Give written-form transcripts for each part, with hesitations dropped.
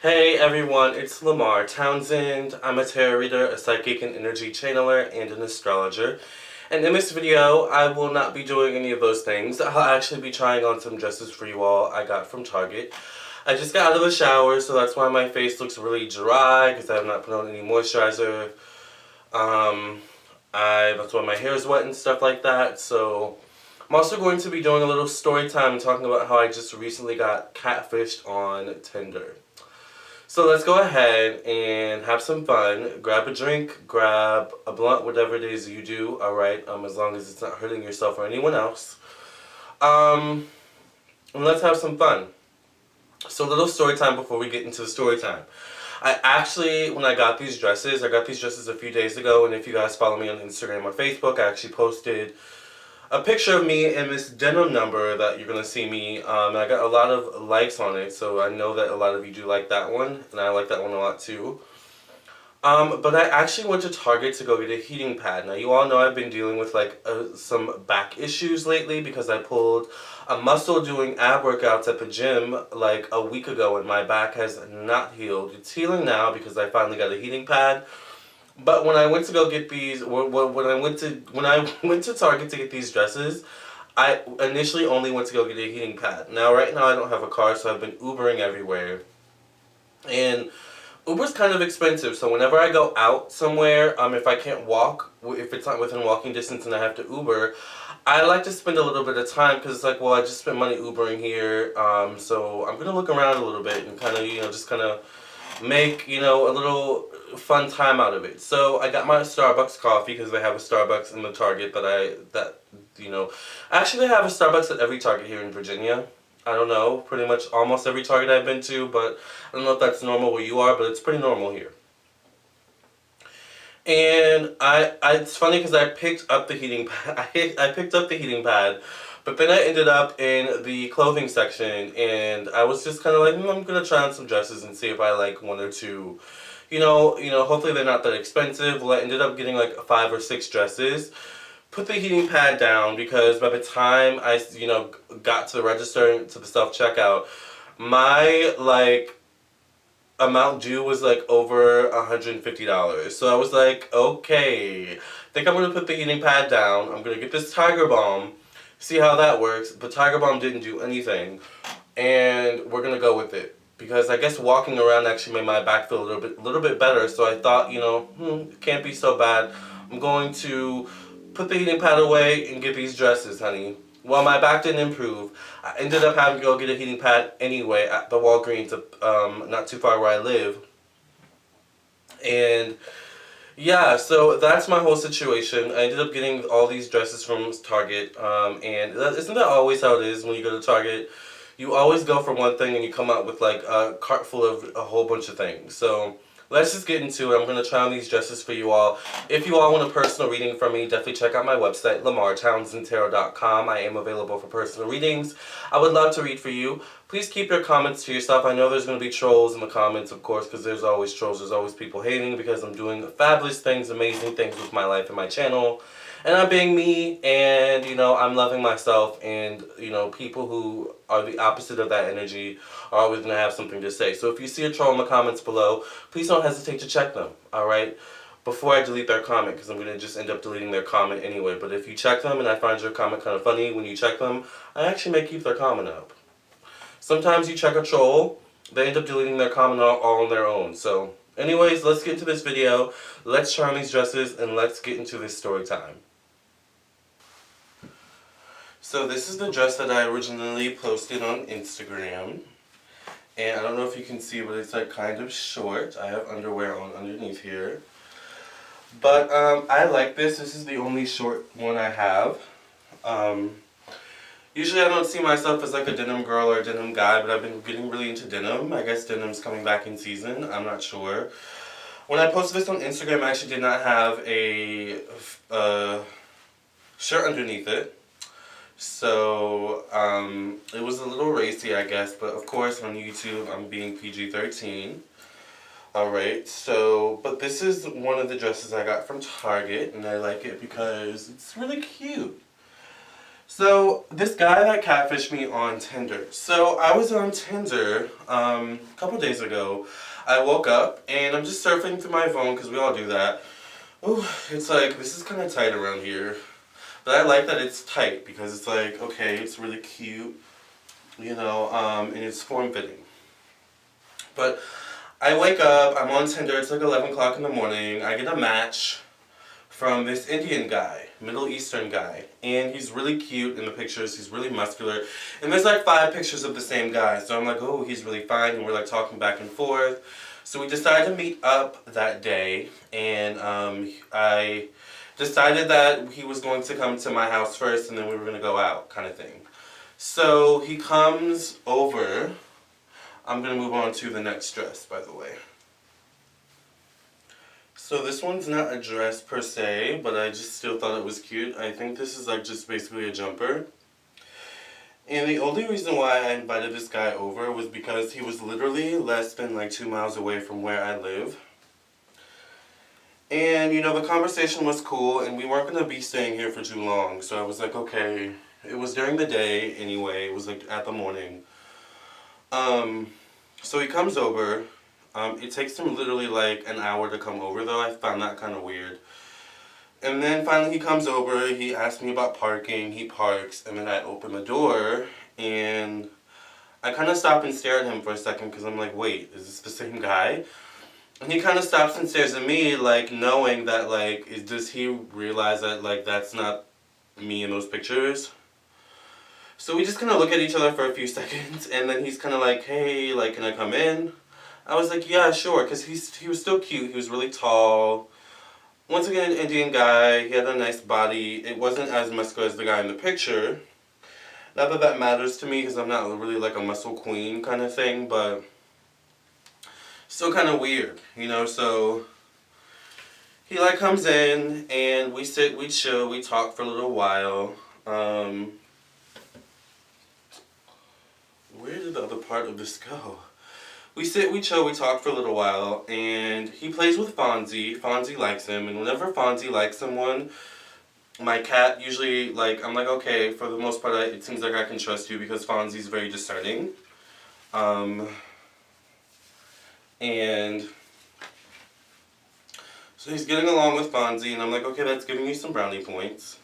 Hey everyone, it's Lamarr Townsend. I'm a tarot reader, a psychic and energy channeler, and an astrologer. And in this video, I will not be doing any of those things. I'll actually be trying on some dresses for you all I got from Target. I just got out of the shower, so that's why my face looks really dry, because I have not put on any moisturizer. That's why my hair is wet and stuff like that, so I'm also going to be doing a little story time talking about how I just recently got catfished on Tinder. So let's go ahead and have some fun. Grab a drink, grab a blunt, whatever it is you do, alright, as long as it's not hurting yourself or anyone else. And let's have some fun. So a little story time before we get into the story time. When I got these dresses, I got these dresses a few days ago, and if you guys follow me on Instagram or Facebook, I actually posted a picture of me in this denim number that you're going to see me, and I got a lot of likes on it, so I know that a lot of you do like that one, and I like that one a lot too. But I actually went to Target to go get a heating pad. Now you all know I've been dealing with some back issues lately because I pulled a muscle doing ab workouts at the gym like a week ago, and my back has not healed. It's healing now because I finally got a heating pad. But when I went to go get these, when I went to Target to get these dresses, I initially only went to go get a heating pad. Now right now I don't have a car, so I've been Ubering everywhere, and Uber's kind of expensive. So whenever I go out somewhere, if I can't walk, if it's not within walking distance and I have to Uber, I like to spend a little bit of time because it's like, well, I just spent money Ubering here, so I'm gonna look around a little bit and kind of, just kind of make, a little fun time out of it. So I got my Starbucks coffee because they have a Starbucks in the Target actually they have a Starbucks at every Target here in Virginia. I don't know, pretty much almost every Target I've been to, but I don't know if that's normal where you are, but it's pretty normal here. And it's funny because I picked up the heating pad. I picked up the heating pad, but then I ended up in the clothing section, and I was just kind of like, I'm gonna try on some dresses and see if I like one or two. Hopefully they're not that expensive. Well, I ended up getting like 5 or 6 dresses. Put the heating pad down because by the time I, got to the register, to the self-checkout, my, amount due was, over $150. So I was like, okay, I think I'm going to put the heating pad down. I'm going to get this Tiger Balm, see how that works. But Tiger Balm didn't do anything, and we're going to go with it. Because I guess walking around actually made my back feel a little bit better. So I thought, it can't be so bad. I'm going to put the heating pad away and get these dresses, honey. Well, my back didn't improve. I ended up having to go get a heating pad anyway at the Walgreens, not too far where I live. And yeah, so that's my whole situation. I ended up getting all these dresses from Target, and isn't that always how it is when you go to Target? You always go for one thing and you come out with like a cart full of a whole bunch of things. So let's just get into it. I'm going to try on these dresses for you all. If you all want a personal reading from me, definitely check out my website, lamarrtownsendtarot.com. I am available for personal readings. I would love to read for you. Please keep your comments to yourself. I know there's going to be trolls in the comments, of course, because there's always trolls. There's always people hating because I'm doing fabulous things, amazing things with my life and my channel. And I'm being me, and, I'm loving myself, and, people who are the opposite of that energy are always going to have something to say. So if you see a troll in the comments below, please don't hesitate to check them, alright? Before I delete their comment, because I'm going to just end up deleting their comment anyway. But if you check them and I find your comment kind of funny when you check them, I actually may keep their comment up. Sometimes you check a troll, they end up deleting their comment all on their own. So anyways, let's get into this video. Let's try on these dresses, and let's get into this story time. So this is the dress that I originally posted on Instagram. And I don't know if you can see, but it's like kind of short. I have underwear on underneath here. But I like this. This is the only short one I have. Usually I don't see myself as like a denim girl or a denim guy, but I've been getting really into denim. I guess denim's coming back in season. I'm not sure. When I posted this on Instagram, I actually did not have a shirt underneath it. So, it was a little racy, I guess, but of course on YouTube I'm being PG-13. Alright, so, but this is one of the dresses I got from Target, and I like it because it's really cute. So, this guy that catfished me on Tinder. So, I was on Tinder a couple days ago. I woke up and I'm just surfing through my phone because we all do that. Ooh, it's like, this is kind of tight around here. But I like that it's tight because it's like, okay, it's really cute, you know, and it's form-fitting. But I wake up, I'm on Tinder, it's like 11 o'clock in the morning. I get a match from this Indian guy, Middle Eastern guy, and he's really cute in the pictures, he's really muscular, and there's like 5 pictures of the same guy, so I'm like, oh, he's really fine, and we're like talking back and forth. So we decided to meet up that day, and I decided that he was going to come to my house first, and then we were going to go out, kind of thing. So he comes over. I'm going to move on to the next dress, by the way. So this one's not a dress per se, but I just still thought it was cute. I think this is like just basically a jumper. And the only reason why I invited this guy over was because he was literally less than like 2 miles away from where I live. And you know, the conversation was cool and we weren't going to be staying here for too long. So I was like, okay. It was during the day anyway. It was like at the morning. So he comes over. It takes him literally like an hour to come over though. I found that kind of weird. And then finally he comes over, he asks me about parking, he parks, and then I open the door, and I kind of stop and stare at him for a second because I'm like, wait, is this the same guy? And he kind of stops and stares at me, like, knowing that, like, does he realize that, like, that's not me in those pictures? So we just kind of look at each other for a few seconds, and then he's kind of like, hey, like, can I come in? I was like, yeah, sure, because he was still cute, he was really tall. Once again, an Indian guy, he had a nice body. It wasn't as muscular as the guy in the picture. Not that that matters to me, because I'm not really like a muscle queen kind of thing, but still kind of weird, you know, so he like comes in, and we sit, we chill, we talk for a little while. Where did the other part of this go? We sit, we chill, we talk for a little while, and he plays with Fonzie. Fonzie likes him, and whenever Fonzie likes someone, my cat usually, like, I'm like, okay, for the most part, it seems like I can trust you because Fonzie's very discerning. And so he's getting along with Fonzie, and I'm like, okay, that's giving you some brownie points.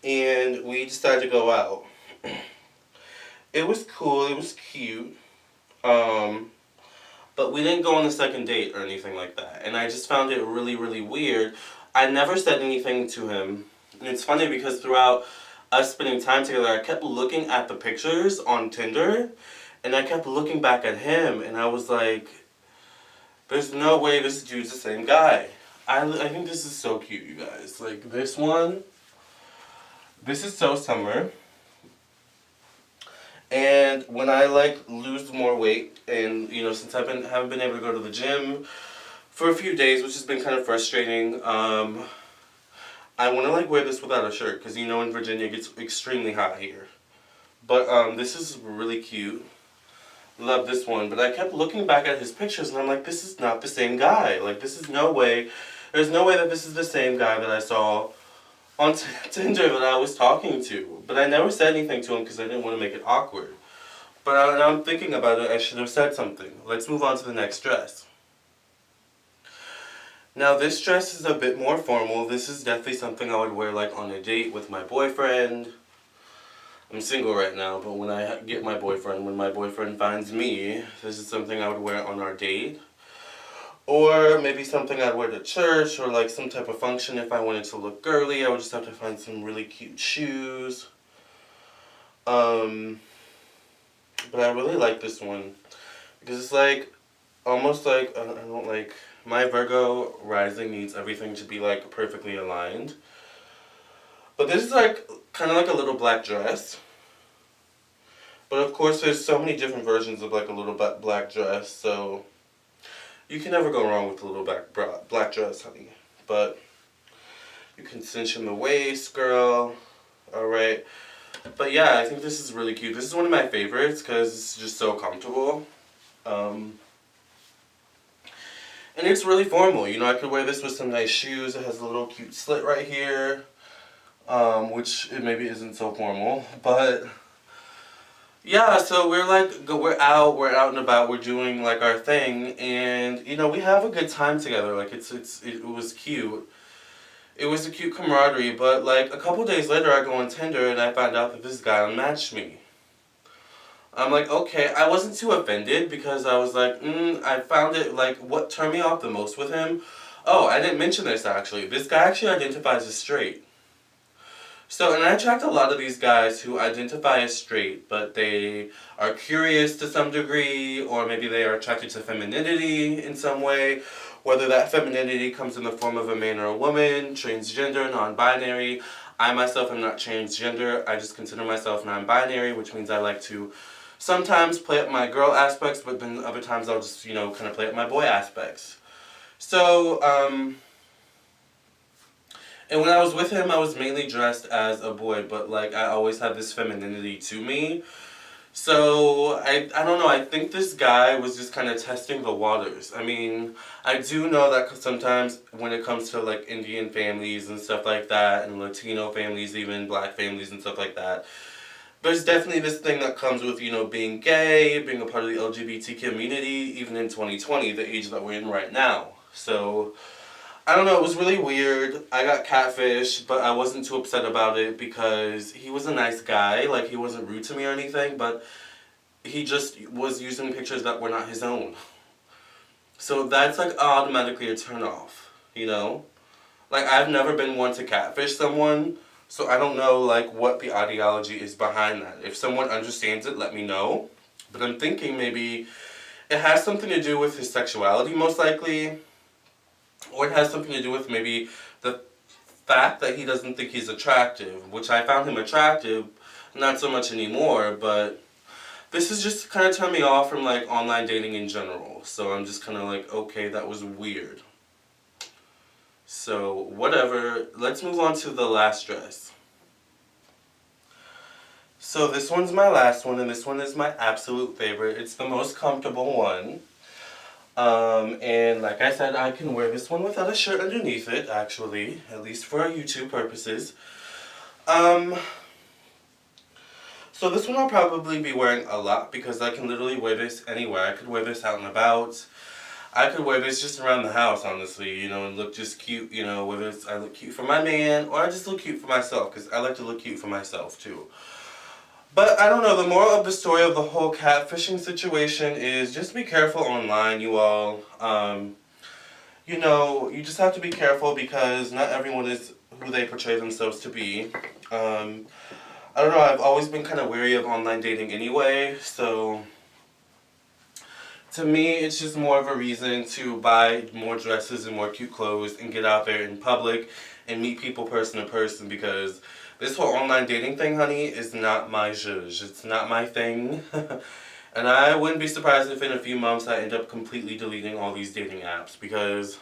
And we decided to go out. It was cool, it was cute. But we didn't go on a second date or anything like that. And I just found it really, really weird. I never said anything to him. And it's funny because throughout us spending time together, I kept looking at the pictures on Tinder. And I kept looking back at him. And I was like, there's no way this dude's the same guy. I think this is so cute, you guys. Like, this one, this is so summer. And when I like lose more weight, and you know, since haven't been able to go to the gym for a few days, which has been kind of frustrating, I want to like wear this without a shirt because you know in Virginia it gets extremely hot here. But this is really cute. Love this one. But I kept looking back at his pictures and I'm like, this is not the same guy. Like, this is no way. There's no way that this is the same guy that I saw on Tinder that I was talking to. But I never said anything to him because I didn't want to make it awkward. But now I'm thinking about it, I should have said something. Let's move on to the next dress. Now this dress is a bit more formal. This is definitely something I would wear like on a date with my boyfriend. I'm single right now, but when I get my boyfriend, when my boyfriend finds me, this is something I would wear on our date. Or maybe something I'd wear to church or like some type of function if I wanted to look girly. I would just have to find some really cute shoes. But I really like this one because it's like almost like I don't like my Virgo rising needs everything to be like perfectly aligned. But this is like kind of like a little black dress. But of course there's so many different versions of like a little black dress, so you can never go wrong with a little black dress, honey. But you can cinch in the waist, girl. Alright. But yeah, I think this is really cute. This is one of my favorites because it's just so comfortable. And it's really formal. You know, I could wear this with some nice shoes. It has a little cute slit right here. which it maybe isn't so formal, but yeah, so we're out and about, we're doing like our thing, and you know, we have a good time together. Like it was cute. It was a cute camaraderie, but like a couple days later I go on Tinder and I find out that this guy unmatched me. I'm like, okay, I wasn't too offended because I was like, I found it, like, what turned me off the most with him? Oh, I didn't mention this actually. This guy actually identifies as straight. So, and I attract a lot of these guys who identify as straight, but they are curious to some degree, or maybe they are attracted to femininity in some way, whether that femininity comes in the form of a man or a woman, transgender, non-binary. I myself am not transgender, I just consider myself non-binary, which means I like to sometimes play up my girl aspects, but then other times I'll just, you know, kind of play up my boy aspects. So, and when I was with him, I was mainly dressed as a boy, but like I always had this femininity to me. So I don't know, I think this guy was just kind of testing the waters. I mean, I do know that sometimes when it comes to like Indian families and stuff like that, and Latino families, even black families and stuff like that, there's definitely this thing that comes with, you know, being gay, being a part of the LGBT community, even in 2020, the age that we're in right now. So I don't know, it was really weird. I got catfished, but I wasn't too upset about it because he was a nice guy. Like, he wasn't rude to me or anything, but he just was using pictures that were not his own. So that's, like, automatically a turn-off, you know? Like, I've never been one to catfish someone, so I don't know, like, what the ideology is behind that. If someone understands it, let me know. But I'm thinking maybe it has something to do with his sexuality, most likely. Or it has something to do with maybe the fact that he doesn't think he's attractive, which I found him attractive, not so much anymore, but this is just kind of turned me off from like online dating in general. So I'm just kind of like, okay, that was weird. So whatever, let's move on to the last dress. So this one's my last one, and this one is my absolute favorite. It's the most comfortable one. And like I said, I can wear this one without a shirt underneath it, actually, at least for our YouTube purposes. So this one I'll probably be wearing a lot because I can literally wear this anywhere. I could wear this out and about. I could wear this just around the house, honestly, you know, and look just cute, you know, whether it's I look cute for my man or I just look cute for myself, because I like to look cute for myself, too. But I don't know, the moral of the story of the whole catfishing situation is just be careful online, you all. You know, you just have to be careful because not everyone is who they portray themselves to be. I don't know, I've always been kind of wary of online dating anyway, so to me it's just more of a reason to buy more dresses and more cute clothes and get out there in public and meet people person to person, because this whole online dating thing, honey, is not my zhuzh. It's not my thing. And I wouldn't be surprised if in a few months I end up completely deleting all these dating apps, because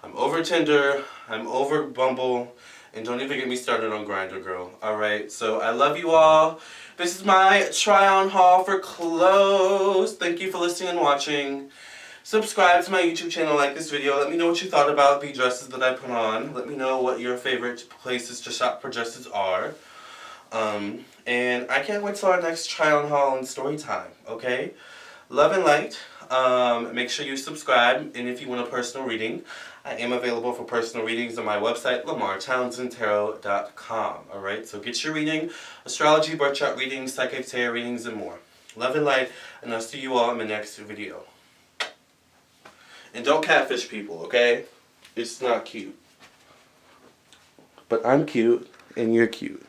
I'm over Tinder, I'm over Bumble, and don't even get me started on Grindr, girl. Alright, so I love you all. This is my try-on haul for clothes. Thank you for listening and watching. Subscribe to my YouTube channel, like this video. Let me know what you thought about the dresses that I put on. Let me know what your favorite places to shop for dresses are. And I can't wait till our next try-on haul and story time, okay? Love and light. Make sure you subscribe, and if you want a personal reading, I am available for personal readings on my website, LamarrTownsendTarot.com. Alright, so get your reading, astrology, birth chart readings, psychic tarot readings, and more. Love and light, and I'll see you all in my next video. And don't catfish people, okay? It's not cute. But I'm cute, and you're cute.